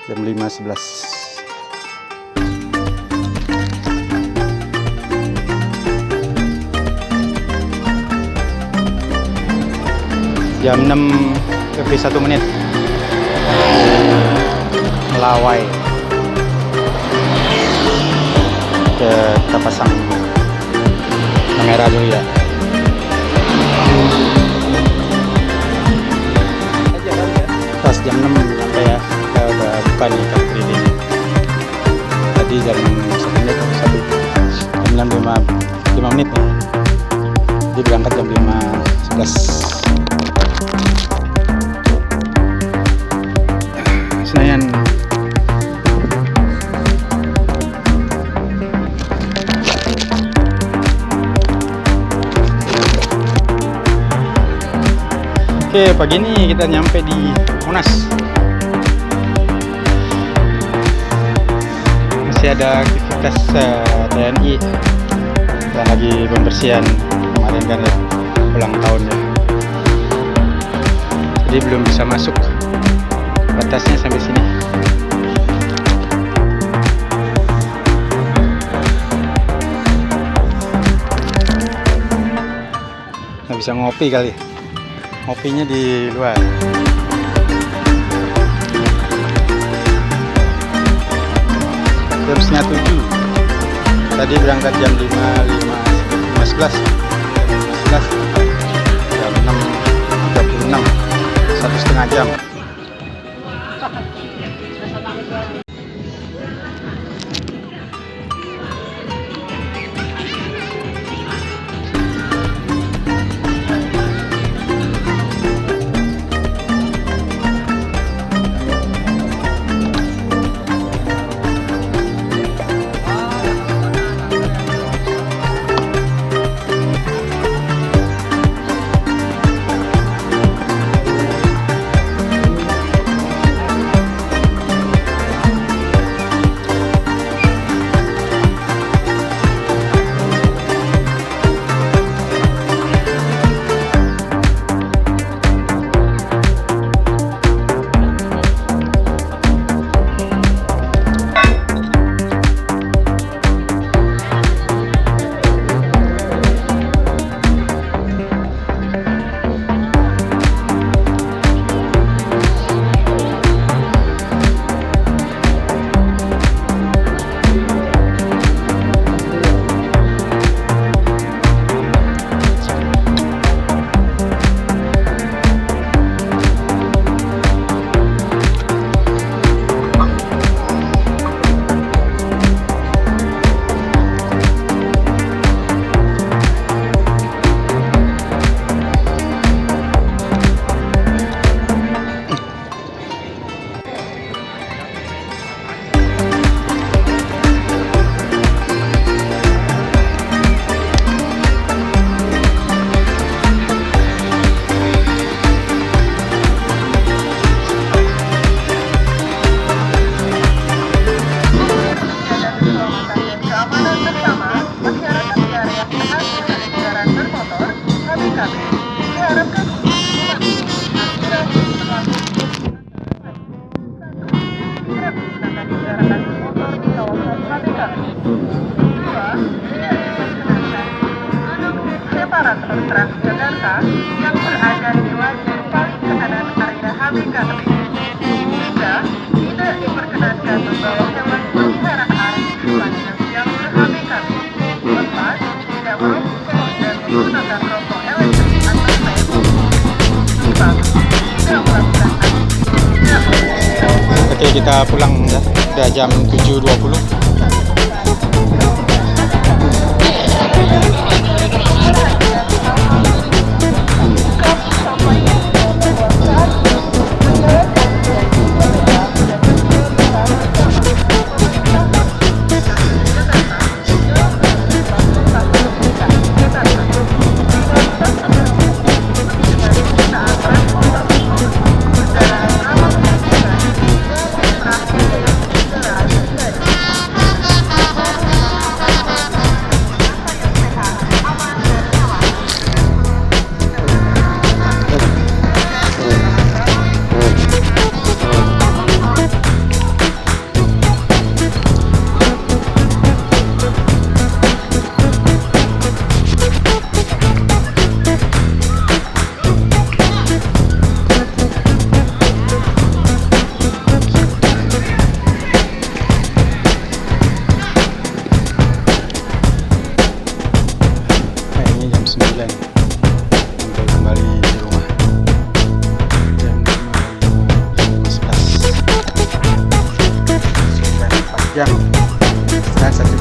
Jam 5.11. Jam 6 lebih 1 menit. Melawai. Kita pasang kamera dulu ya. Pas jam 6 sampai ya. Kita udah buka nih Car Free Day. Tadi jam 1 menit, jam 5 menit nih. Jadi berangkat jam 5.11. Senayan. Oke, pagi ini kita nyampe di Monas. Masih ada aktivitas TNI dan lagi pembersihan kemarin kan ya, ulang tahun ya. Jadi belum bisa masuk, batasnya sampai sini. Nggak bisa ngopi kali. Ngopinya di luar. Jam setengah 7. Tadi berangkat jam 5.11. Jam 6.36. 1,5 jam. Transjakarta yang berada di lajur paling kanan area HBK. Jika tidak diperkenankan membawa hewan peliharaan di sepanjang jalur HBK, lepas tidak merokok dan menggunakan rokok elektrik atau vape, tidak melakukan aktivitas. Oke, kita pulang ya. Udah jam 7.20. yang saya